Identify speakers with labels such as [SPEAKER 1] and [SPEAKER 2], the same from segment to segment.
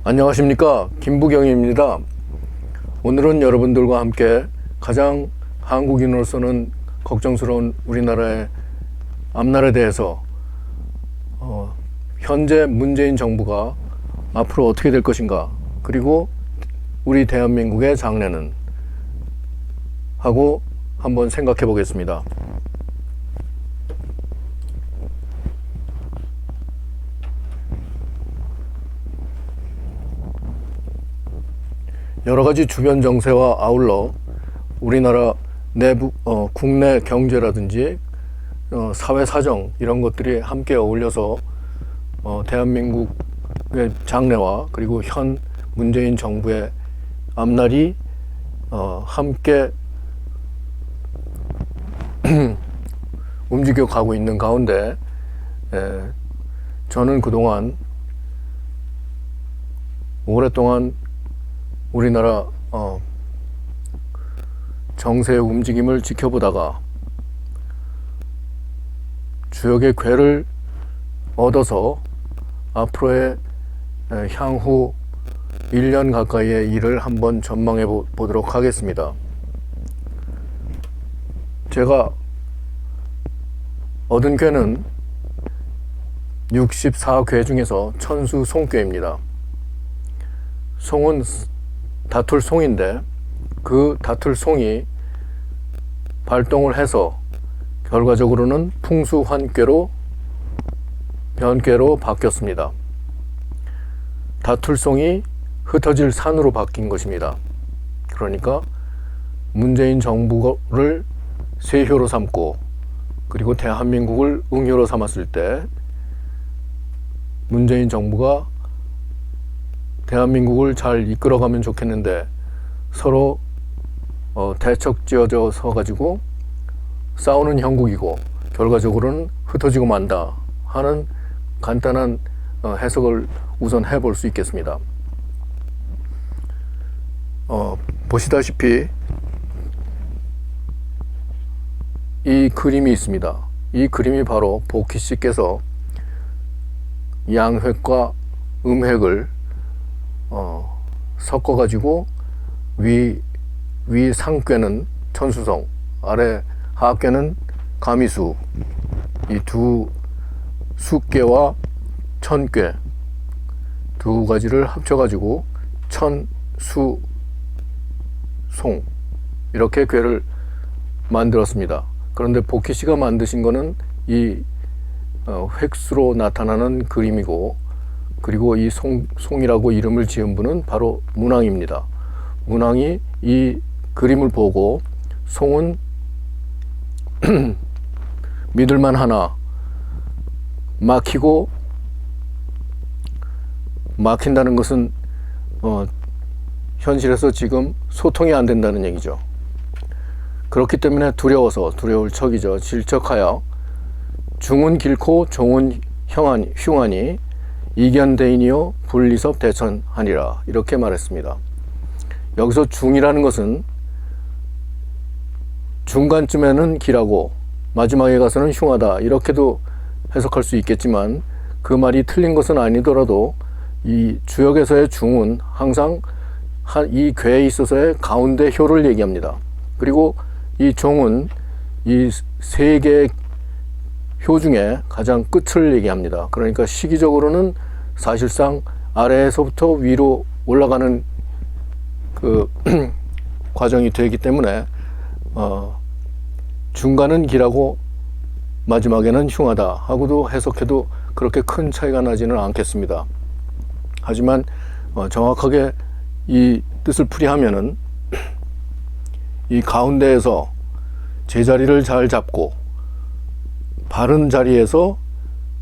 [SPEAKER 1] 안녕하십니까, 김부경입니다. 오늘은 여러분들과 함께 가장 한국인으로서는 걱정스러운 우리나라의 앞날에 대해서 현재 문재인 정부가 앞으로 어떻게 될 것인가, 그리고 우리 대한민국의 장래는 하고 한번 생각해 보겠습니다. 여러 가지 주변 정세와 아울러 우리나라 내부 국내 경제라든지 사회 사정, 이런 것들이 함께 어울려서 대한민국의 장래와 그리고 현 문재인 정부의 앞날이 함께 움직여 가고 있는 가운데, 저는 그동안 오랫동안 우리나라 정세의 움직임을 지켜보다가 주역의 궤를 얻어서 앞으로의 향후 1년 가까이의 일을 한번 전망해 보도록 하겠습니다. 제가 얻은 궤는 64궤 중에서 천수 송궤입니다. 송은 다툴 송인데, 그 다툴 송이 발동을 해서 결과적으로는 풍수환궤로 변궤로 바뀌었습니다. 다툴 송이 흩어질 산으로 바뀐 것입니다. 그러니까 문재인 정부를 세효로 삼고, 그리고 대한민국을 응효로 삼았을 때 문재인 정부가 대한민국을 잘 이끌어가면 좋겠는데, 서로 대척지어져 서 가지고 싸우는 형국이고 결과적으로는 흩어지고 만다 하는 간단한 해석을 우선 해볼 수 있겠습니다. 보시다시피 이 그림이 있습니다. 이 그림이 바로 보키 씨께서 양획과 음획을 섞어 가지고 위 상궤는 천수성, 아래 하궤는 가미수, 이 두 수궤와 천궤 두 가지를 합쳐 가지고 천수송, 이렇게 궤를 만들었습니다. 그런데 보키 씨가 만드신 거는 이 획수로 나타나는 그림이고, 그리고 이 송이라고 이름을 지은 분은 바로 문왕입니다. 문왕이 이 그림을 보고 송은 믿을만 하나, 막힌다는 것은 현실에서 지금 소통이 안 된다는 얘기죠. 그렇기 때문에 두려울 척이죠. 질척하여 중은 길고 종은 흉하니 이견대인이요 분리섭 대천하니라, 이렇게 말했습니다. 여기서 중이라는 것은 중간쯤에는 길하고 마지막에 가서는 흉하다, 이렇게도 해석할 수 있겠지만, 그 말이 틀린 것은 아니더라도 이 주역에서의 중은 항상 이 궤에 있어서의 가운데 효를 얘기합니다. 그리고 이 종은 이 세 개의 효 중에 가장 끝을 얘기합니다. 그러니까 시기적으로는 사실상 아래에서부터 위로 올라가는 그 과정이 되기 때문에 중간은 길하고 마지막에는 흉하다 하고도 해석해도 그렇게 큰 차이가 나지는 않겠습니다. 하지만 정확하게 이 뜻을 풀이하면은 이 가운데에서 제자리를 잘 잡고 바른 자리에서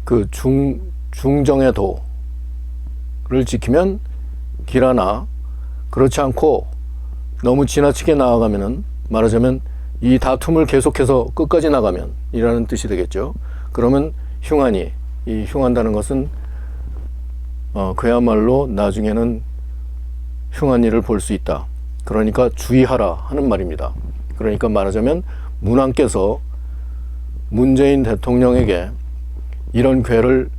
[SPEAKER 1] 그 중정의 도를 지키면 길하나, 그렇지 않고 너무 지나치게 나아가면은, 말하자면 이 다툼을 계속해서 끝까지 나가면 이라는 뜻이 되겠죠. 그러면 흉하니, 이 흉한다는 것은 그야말로 나중에는 흉한 일을 볼 수 있다, 그러니까 주의하라 하는 말입니다. 그러니까 말하자면 문왕께서 문재인 대통령에게 이런 궤를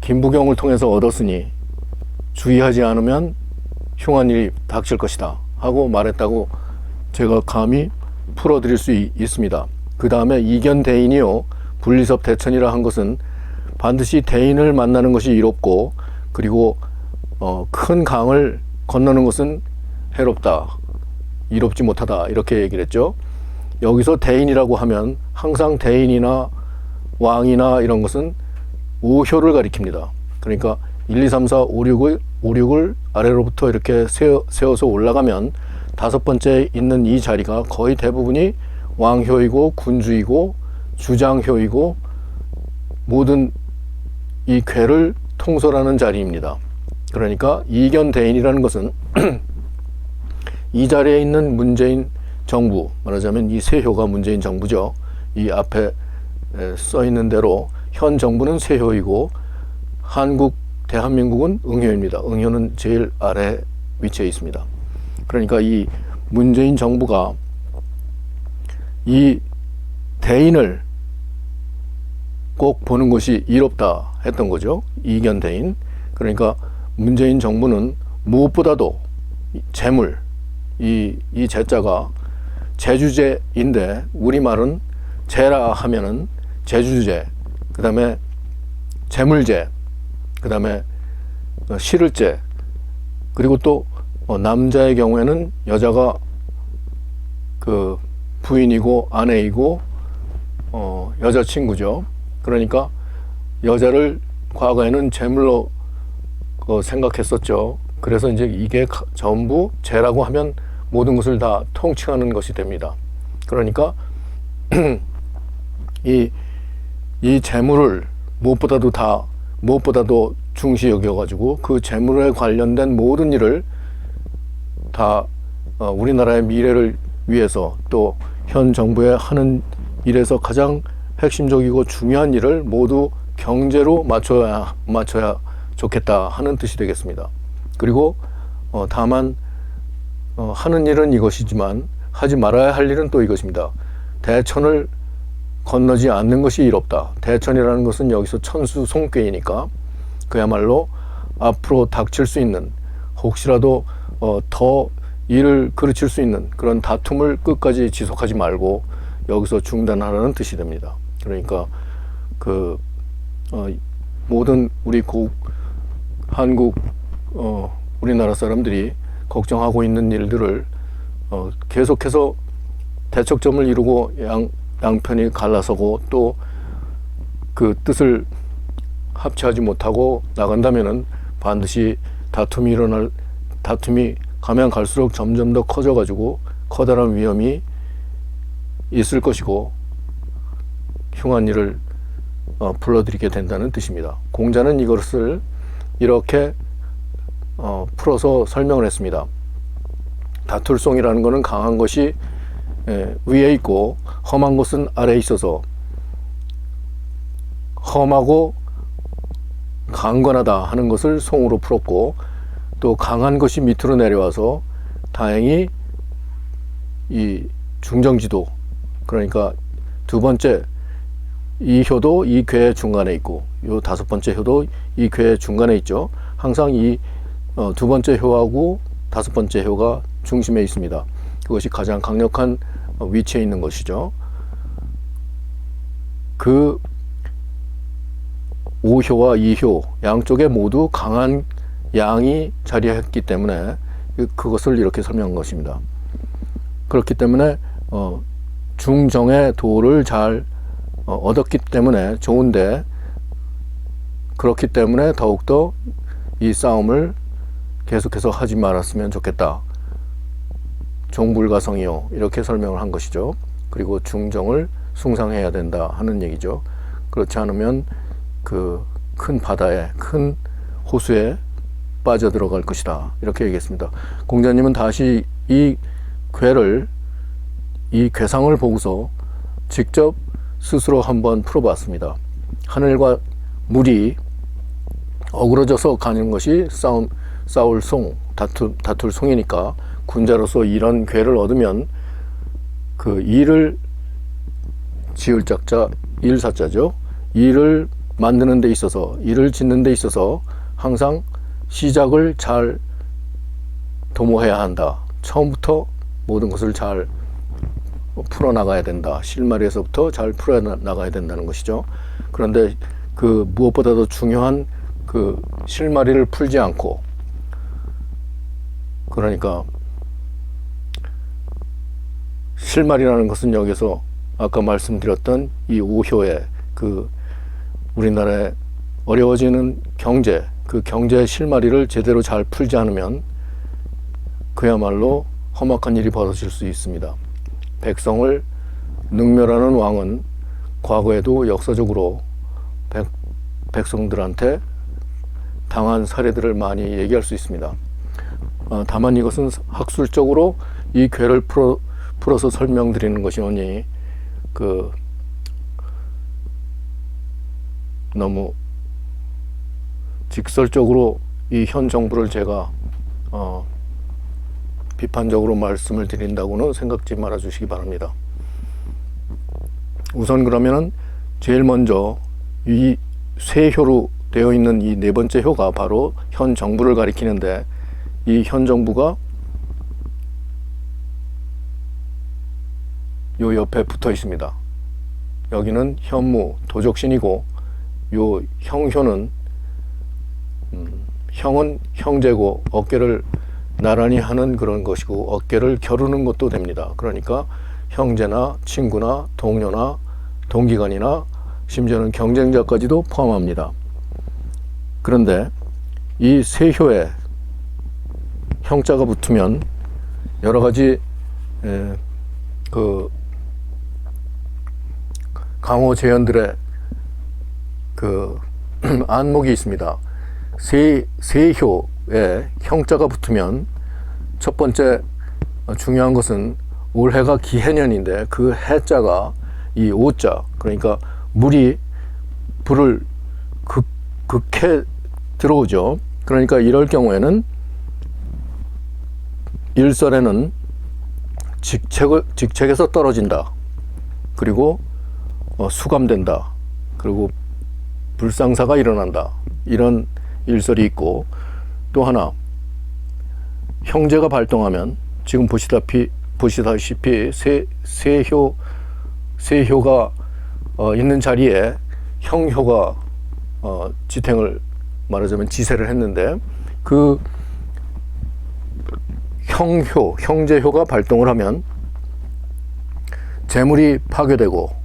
[SPEAKER 1] 김부경을 통해서 얻었으니 주의하지 않으면 흉한 일이 닥칠 것이다 하고 말했다고 제가 감히 풀어드릴 수 있습니다. 그 다음에 이견대인이요 분리섭 대천이라 한 것은 반드시 대인을 만나는 것이 이롭고, 그리고 큰 강을 건너는 것은 해롭다, 이롭지 못하다, 이렇게 얘기를 했죠. 여기서 대인이라고 하면 항상 대인이나 왕이나 이런 것은 우효를 가리킵니다. 그러니까 1, 2, 3, 4, 5, 6을 아래로부터 이렇게 세워서 올라가면 다섯 번째 있는 이 자리가 거의 대부분이 왕효이고 군주이고 주장효이고 모든 이 궤를 통솔하는 자리입니다. 그러니까 이견대인이라는 것은 이 자리에 있는 문재인 정부, 말하자면 이 세효가 문재인 정부죠. 이 앞에 써 있는 대로 현 정부는 세효이고 대한민국은 응효입니다. 응효는 제일 아래 위치에 있습니다. 그러니까 이 문재인 정부가 이 대인을 꼭 보는 것이 이롭다 했던 거죠. 이견대인. 그러니까 문재인 정부는 무엇보다도 재물, 이 재자가 재주제인데, 우리말은 재라 하면은 재주제, 그 다음에 재물제, 그 다음에 실을제, 그리고 또 남자의 경우에는 여자가 그 부인이고 아내이고 여자친구죠. 그러니까 여자를 과거에는 재물로 생각했었죠. 그래서 이제 이게 전부 재라고 하면 모든 것을 다 통칭하는 것이 됩니다. 그러니까 이 재물을 무엇보다도 중시 여겨가지고 그 재물에 관련된 모든 일을 다 우리나라의 미래를 위해서, 또 현 정부의 하는 일에서 가장 핵심적이고 중요한 일을 모두 경제로 맞춰야 좋겠다 하는 뜻이 되겠습니다. 그리고 다만 하는 일은 이것이지만 하지 말아야 할 일은 또 이것입니다. 대천을 건너지 않는 것이 이롭다. 대천이라는 것은 여기서 천수 송괴이니까 그야말로 앞으로 닥칠 수 있는, 혹시라도 더 일을 그르칠 수 있는 그런 다툼을 끝까지 지속하지 말고 여기서 중단하라는 뜻이 됩니다. 그러니까 모든 우리 한국 우리나라 사람들이 걱정하고 있는 일들을 계속해서 대척점을 이루고 양편이 갈라서고 또 그 뜻을 합치하지 못하고 나간다면은 반드시 다툼이 가면 갈수록 점점 더 커져가지고 커다란 위험이 있을 것이고 흉한 일을 불러들이게 된다는 뜻입니다. 공자는 이것을 이렇게 풀어서 설명을 했습니다. 다툴송이라는 것은 강한 것이 위에 있고 험한 것은 아래에 있어서 험하고 강건하다 하는 것을 송으로 풀었고, 또 강한 것이 밑으로 내려와서 다행히 이 중정지도, 그러니까 두 번째 이 효도 이 궤의 중간에 있고 요 다섯 번째 효도 이 궤의 중간에 있죠. 항상 이 두 번째 효하고 다섯 번째 효가 중심에 있습니다. 그것이 가장 강력한 위치에 있는 것이죠. 그 5효와 2효 양쪽에 모두 강한 양이 자리했기 때문에 그것을 이렇게 설명한 것입니다. 그렇기 때문에 중정의 도를 잘 얻었기 때문에 좋은데, 그렇기 때문에 더욱더 이 싸움을 계속해서 하지 말았으면 좋겠다. 종불가성이요, 이렇게 설명을 한 것이죠. 그리고 중정을 숭상해야 된다 하는 얘기죠. 그렇지 않으면 그 큰 바다에, 큰 호수에 빠져들어갈 것이다, 이렇게 얘기했습니다. 공자님은 다시 이 궤상을 보고서 직접 스스로 한번 풀어봤습니다. 하늘과 물이 어그러져서 가는 것이 싸울 송, 다툴 송이니까 군자로서 이런 궤를 얻으면 그 일을 지을 작자 일사자죠. 일을 만드는 데 있어서, 일을 짓는 데 있어서 항상 시작을 잘 도모해야 한다. 처음부터 모든 것을 잘 풀어나가야 된다. 실마리에서부터 잘 풀어나가야 된다는 것이죠. 그런데 그 무엇보다도 중요한 그 실마리를 풀지 않고, 그러니까 실마리라는 것은 여기서 아까 말씀드렸던 이 오효의 그 우리나라의 어려워지는 경제, 그 경제의 실마리를 제대로 잘 풀지 않으면 그야말로 험악한 일이 벌어질 수 있습니다. 백성을 능멸하는 왕은 과거에도 역사적으로 백성들한테 당한 사례들을 많이 얘기할 수 있습니다. 다만 이것은 학술적으로 이 궤를 풀어서 설명드리는 것이오니 너무 직설적으로 이 현 정부를 제가 비판적으로 말씀을 드린다고는 생각지 말아 주시기 바랍니다. 우선 그러면은 제일 먼저 이 쇠효로 되어 있는 이 네 번째 효가 바로 현 정부를 가리키는데, 이 현 정부가 요 옆에 붙어 있습니다. 여기는 현무, 도적신이고, 요 형효는 형은 형제고 어깨를 나란히 하는 그런 것이고, 어깨를 겨루는 것도 됩니다. 그러니까 형제나 친구나 동료나 동기간이나 심지어는 경쟁자까지도 포함합니다. 그런데 이 쇠효에 형자가 붙으면 여러 가지 그 강호 제연들의 그 안목이 있습니다. 쇠효에 형자가 붙으면 첫 번째 중요한 것은 올해가 기해년인데 그 해자가 이 오자, 그러니까 물이 불을 극해 들어오죠. 그러니까 이럴 경우에는 일설에는 직책에서 떨어진다. 그리고 수감된다. 그리고 불상사가 일어난다. 이런 일설이 있고, 또 하나 형제가 발동하면 지금 보시다시피 쇠효가 있는 자리에 형효가 지탱을 말하자면 지세를 했는데, 그 형제효가 발동을 하면 재물이 파괴되고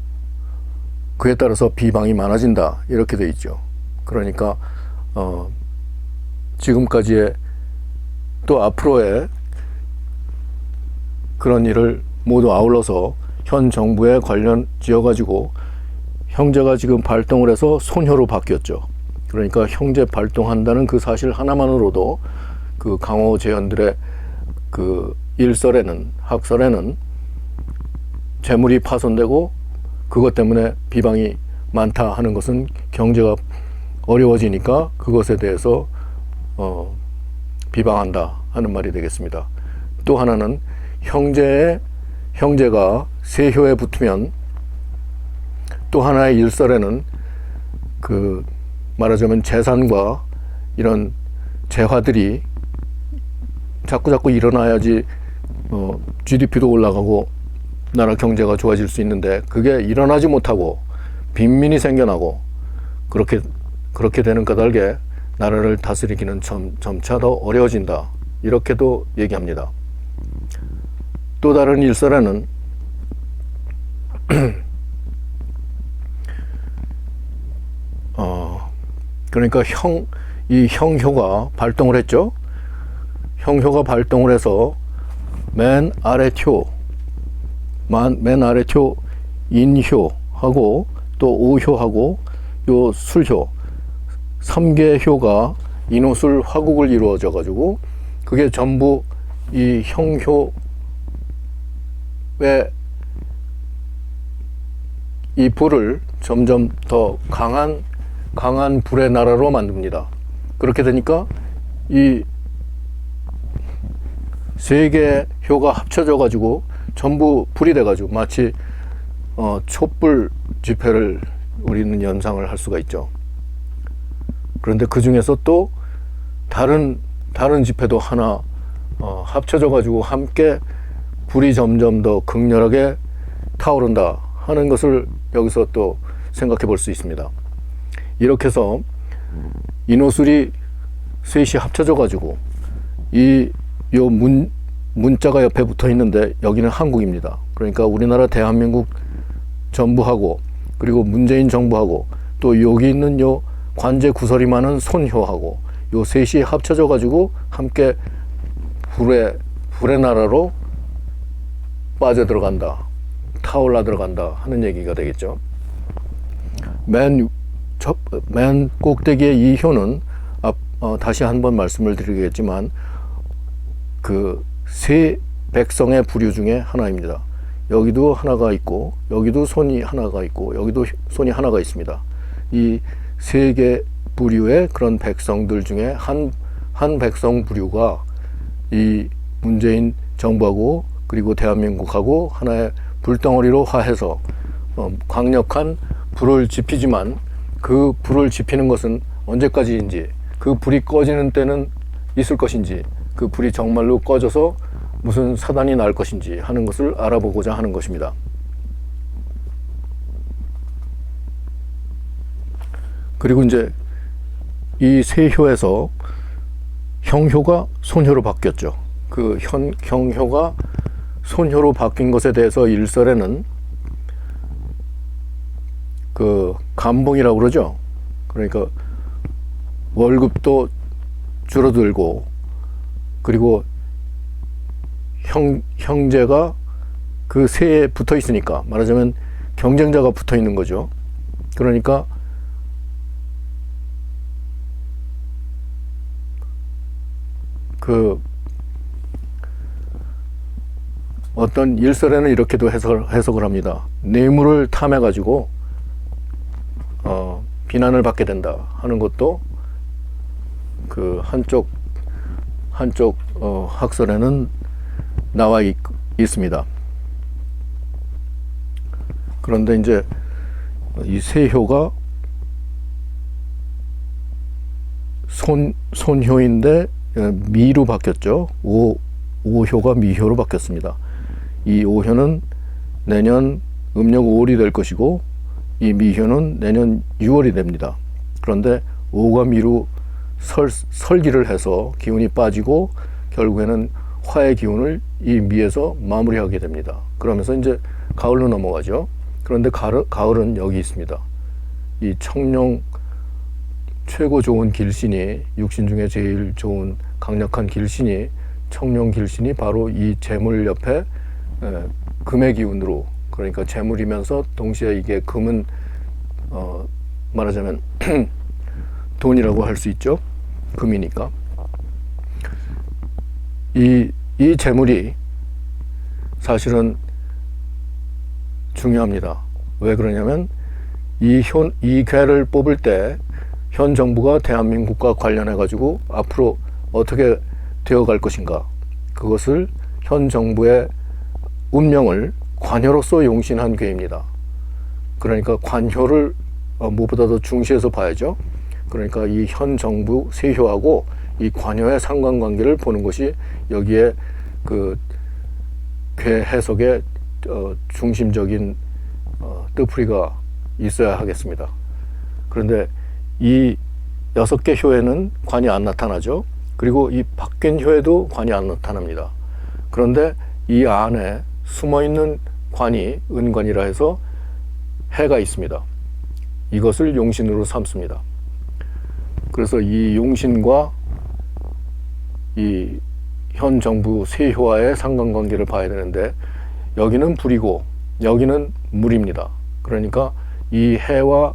[SPEAKER 1] 그에 따라서 비방이 많아진다, 이렇게 돼 있죠. 그러니까 지금까지의 또 앞으로의 그런 일을 모두 아울러서 현 정부에 관련 지어가지고 형제가 지금 발동을 해서 손효로 바뀌었죠. 그러니까 형제 발동한다는 그 사실 하나만으로도 그 강호 제연들의 그 일설에는, 학설에는 재물이 파손되고 그것 때문에 비방이 많다 하는 것은 경제가 어려워지니까 그것에 대해서 비방한다 하는 말이 되겠습니다. 또 하나는 형제가 쇠효에 붙으면 또 하나의 일설에는 그 말하자면 재산과 이런 재화들이 자꾸 일어나야지 GDP도 올라가고 나라 경제가 좋아질 수 있는데, 그게 일어나지 못하고 빈민이 생겨나고 그렇게 되는 까닭에 나라를 다스리기는 점차 더 어려워진다, 이렇게도 얘기합니다. 또 다른 일설에는 그러니까 이 형효가 발동을 했죠. 형효가 발동을 해서 맨 아래효 인효하고 또 오효하고 요 술효 3개 효가 인호술 화국을 이루어져 가지고 그게 전부 이 형효의 이 불을 점점 더 강한 불의 나라로 만듭니다. 그렇게 되니까 이 세 개의 효가 합쳐져 가지고 전부 불이 돼 가지고 마치 촛불 집회를 우리는 연상을 할 수가 있죠. 그런데 그 중에서 또 다른 지폐도 하나 합쳐져 가지고 함께 불이 점점 더 극렬하게 타오른다 하는 것을 여기서 또 생각해 볼 수 있습니다. 이렇게 해서 인호술이 셋이 합쳐져 가지고 요 문자가 옆에 붙어 있는데 여기는 한국입니다. 그러니까 우리나라 대한민국 정부하고 그리고 문재인 정부하고 또 여기 있는 요 관제 구설이 많은 손효하고 요 셋이 합쳐져 가지고 함께 불의 나라로 빠져 들어간다, 타올라 들어간다 하는 얘기가 되겠죠. 맨 꼭대기의 이 효는 다시 한번 말씀을 드리겠지만 그 세 백성의 부류 중에 하나입니다. 여기도 하나가 있고 여기도 손이 하나가 있고 여기도 손이 하나가 있습니다. 이 세 개 부류의 그런 백성들 중에 한 백성 부류가 이 문재인 정부하고 그리고 대한민국하고 하나의 불덩어리로 화해서 강력한 불을 지피지만 그 불을 지피는 것은 언제까지인지, 그 불이 꺼지는 때는 있을 것인지, 그 불이 정말로 꺼져서 무슨 사단이 날 것인지 하는 것을 알아보고자 하는 것입니다. 그리고 이제 이 세효에서 형효가 손효로 바뀌었죠. 그 형효가 손효로 바뀐 것에 대해서 일설에는 그 감봉이라고 그러죠. 그러니까 월급도 줄어들고 그리고 형제가 그 세에 붙어 있으니까 말하자면 경쟁자가 붙어 있는 거죠. 그러니까 그 어떤 일설에는 이렇게도 해석을 합니다. 뇌물을 탐해 가지고 비난을 받게 된다 하는 것도 그 한쪽 학설에는 나와 있습니다. 그런데 이제 이 세효가 손효인데 미로 바뀌었죠. 오효가 미효로 바뀌었습니다. 이 오효는 내년 음력 5월이 될 것이고 이 미효는 내년 6월이 됩니다. 그런데 오가 미로 설기를 해서 기운이 빠지고 결국에는 화의 기운을 이 미에서 마무리하게 됩니다. 그러면서 이제 가을로 넘어가죠. 그런데 가을은 여기 있습니다. 이 청룡 최고 좋은 길신이, 육신 중에 제일 좋은 강력한 길신이, 청룡 길신이 바로 이 재물 옆에 금의 기운으로, 그러니까 재물이면서 동시에 이게 금은 말하자면 돈이라고 할 수 있죠. 금이니까. 이 재물이 사실은 중요합니다. 왜 그러냐면 이 괴를 뽑을 때 현 정부가 대한민국과 관련해 가지고 앞으로 어떻게 되어갈 것인가, 그것을 현 정부의 운명을 관효로서 용신한 괴입니다. 그러니까 관효를 무엇보다도 중시해서 봐야죠. 그러니까 이 현 정부 세효하고 이 관효의 상관관계를 보는 것이 여기에 그 괴 해석의 중심적인 뜻풀이가 있어야 하겠습니다. 그런데 이 6개 효에는 관이 안 나타나죠. 그리고 이 바뀐 효에도 관이 안 나타납니다. 그런데 이 안에 숨어있는 관이 은관이라 해서 해가 있습니다. 이것을 용신으로 삼습니다. 그래서 이 용신과 이 현 정부 세효와의 상관관계를 봐야 되는데 여기는 불이고 여기는 물입니다. 그러니까 이 해와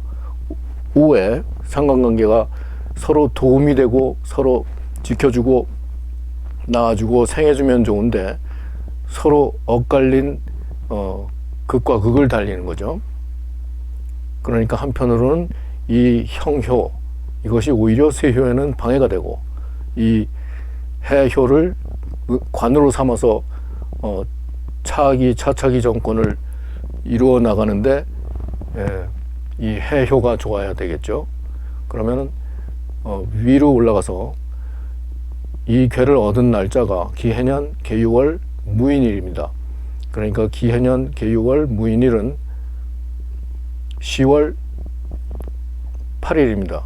[SPEAKER 1] 우의 상관관계가 서로 도움이 되고 서로 지켜주고 낳아주고 생해주면 좋은데 서로 엇갈린 극과 극을 달리는 거죠. 그러니까 한편으로는 이 형효, 이것이 오히려 세효에는 방해가 되고 이 해효를 관으로 삼아서 차차기 정권을 이루어 나가는데 이 해효가 좋아야 되겠죠. 그러면 위로 올라가서 이 괴를 얻은 날짜가 기해년 계유월 무인일입니다. 그러니까 기해년 계유월 무인일은 10월 8일입니다.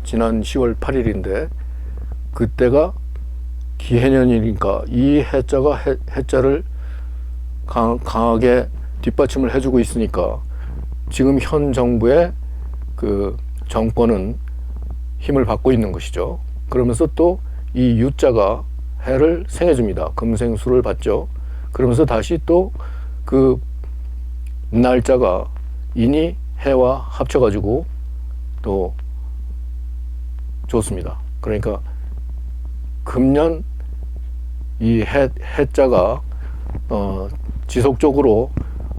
[SPEAKER 1] 지난 10월 8일인데 그때가 기해년이니까 이 해자가 해자를 강하게 뒷받침을 해주고 있으니까 지금 현 정부의 그 정권은 힘을 받고 있는 것이죠. 그러면서 또 이 유자가 해를 생해줍니다. 금생수를 받죠. 그러면서 다시 또 그 날짜가 인이 해와 합쳐가지고 또 좋습니다. 그러니까 금년 이 해자가 지속적으로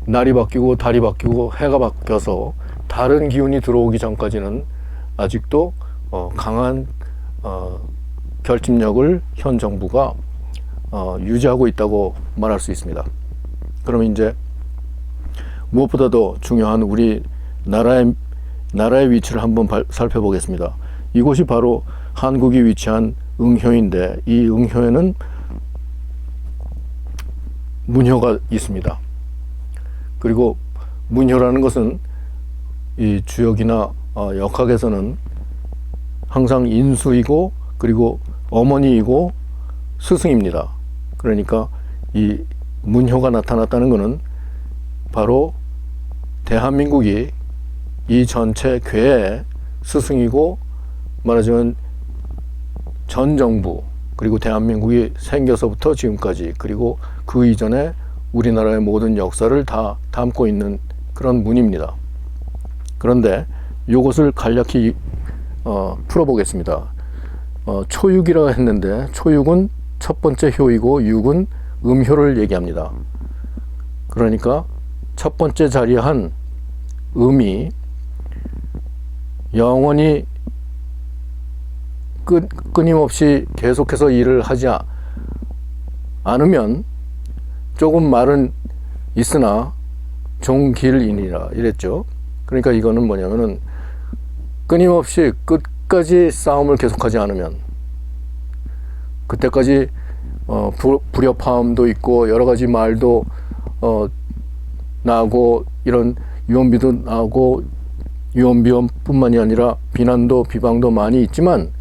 [SPEAKER 1] 날이 바뀌고 달이 바뀌고 해가 바뀌어서 다른 기운이 들어오기 전까지는 아직도 강한 결집력을 현 정부가 유지하고 있다고 말할 수 있습니다. 그러면 이제 무엇보다도 중요한 우리 나라의 위치를 한번 살펴보겠습니다. 이곳이 바로 한국이 위치한 응효인데 이 응효에는 문효가 있습니다. 그리고 문효라는 것은 이 주역이나 역학에서는 항상 인수이고 그리고 어머니이고 스승입니다. 그러니까 이 문효가 나타났다는 것은 바로 대한민국이 이 전체 괴의 스승이고 말하자면 전 정부 그리고 대한민국이 생겨서부터 지금까지 그리고 그 이전에 우리나라의 모든 역사를 다 담고 있는 그런 문입니다. 그런데 이것을 간략히 풀어보겠습니다. 초육이라고 했는데 초육은 첫 번째 효이고 육은 음효를 얘기합니다. 그러니까 첫 번째 자리한 음이 영원히 끊임없이 계속해서 일을 하지 않으면 조금 말은 있으나 종길이니라 이랬죠. 그러니까 이거는 뭐냐면은 끊임없이 끝까지 싸움을 계속하지 않으면 그때까지 불협화음도 있고 여러 가지 말도 나고 이런 유언비도 나오고 유언비어뿐만이 아니라 비난도 비방도 많이 있지만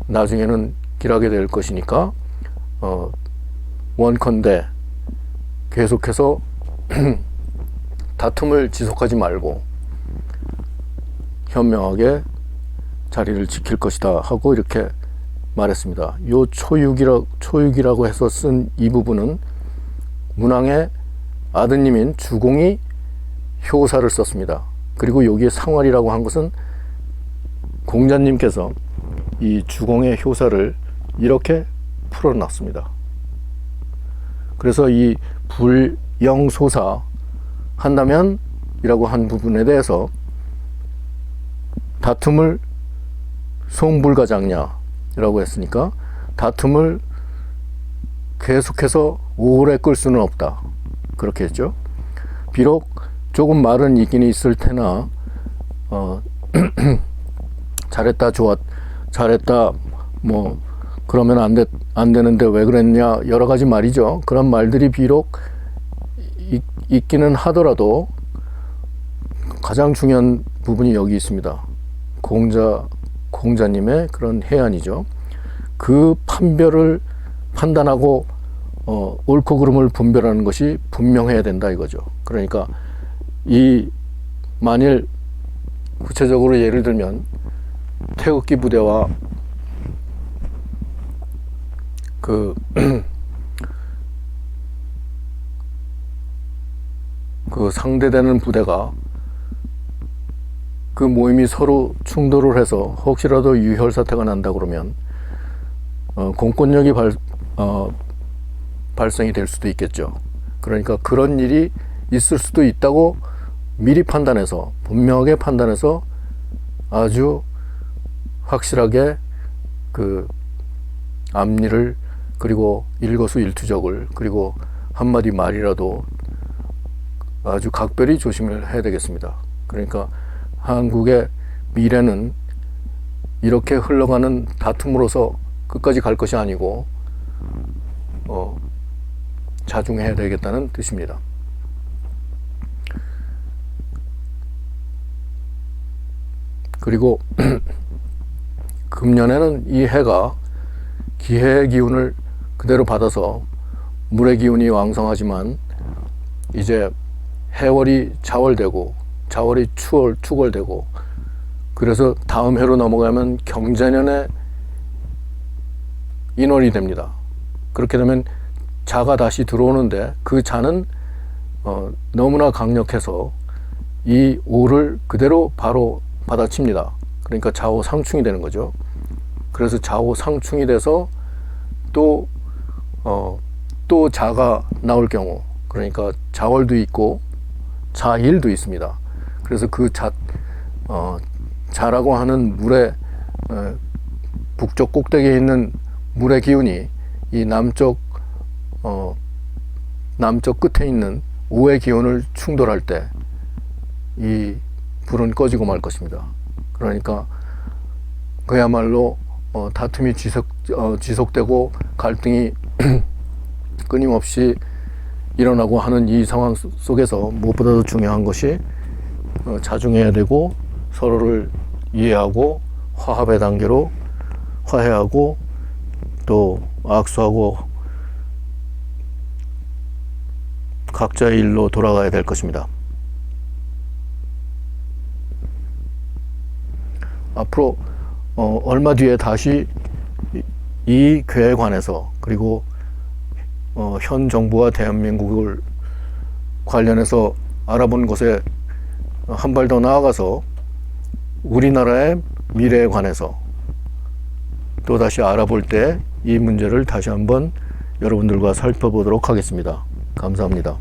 [SPEAKER 1] 나중에는 길하게 될 것이니까 원컨대 계속해서 다툼을 지속하지 말고 현명하게 자리를 지킬 것이다 하고 이렇게 말했습니다. 요 초육이라고 해서 쓴 이 부분은 문왕의 아드님인 주공이 효사를 썼습니다. 그리고 여기에 상활이라고 한 것은 공자님께서 이 주공의 효사를 이렇게 풀어놨습니다. 그래서 이 불영소사 한다면 이라고 한 부분에 대해서 다툼을 송불가장냐라고 했으니까 다툼을 계속해서 오래 끌 수는 없다. 그렇게 했죠. 비록 조금 말은 있긴 있을 테나 잘했다 잘했다 뭐 그러면 안 되는데 왜 그랬냐 여러 가지 말이죠. 그런 말들이 비록 있기는 하더라도 가장 중요한 부분이 여기 있습니다. 공자님의 그런 해안이죠. 그 판별을 판단하고 옳고 그름을 분별하는 것이 분명해야 된다 이거죠. 그러니까 이 만일 구체적으로 예를 들면 태극기 부대와 그 상대되는 부대가 그 모임이 서로 충돌을 해서 혹시라도 유혈 사태가 난다 그러면 공권력이 발생이 될 수도 있겠죠. 그러니까 그런 일이 있을 수도 있다고 미리 판단해서 분명하게 판단해서 아주 확실하게 그 앞니를 그리고 일거수일투족을 그리고 한마디 말이라도 아주 각별히 조심을 해야 되겠습니다. 그러니까 한국의 미래는 이렇게 흘러가는 다툼으로서 끝까지 갈 것이 아니고 자중해야 되겠다는 뜻입니다. 그리고 금년에는 이 해가 기해의 기운을 그대로 받아서 물의 기운이 왕성하지만 이제 해월이 자월되고 자월이 축월되고, 그래서 다음 해로 넘어가면 경자년에 인월이 됩니다. 그렇게 되면 자가 다시 들어오는데 그 자는 너무나 강력해서 이 오를 그대로 바로 받아칩니다. 그러니까 좌우상충이 되는 거죠. 그래서 좌우상충이 돼서 또 자가 나올 경우, 그러니까 자월도 있고 자일도 있습니다. 그래서 그 자라고 하는 물의 북쪽 꼭대기에 있는 물의 기운이 이 남쪽 끝에 있는 오의 기운을 충돌할 때 이 불은 꺼지고 말 것입니다. 그러니까 그야말로 다툼이 지속되고 갈등이 끊임없이 일어나고 하는 이 상황 속에서 무엇보다도 중요한 것이 자중해야 되고, 서로를 이해하고 화합의 단계로 화해하고 또 악수하고 각자의 일로 돌아가야 될 것입니다. 앞으로 얼마 뒤에 다시 이 괴에 관해서, 그리고 현 정부와 대한민국을 관련해서 알아본 것에 한 발 더 나아가서 우리나라의 미래에 관해서 또 다시 알아볼 때 이 문제를 다시 한번 여러분들과 살펴보도록 하겠습니다. 감사합니다.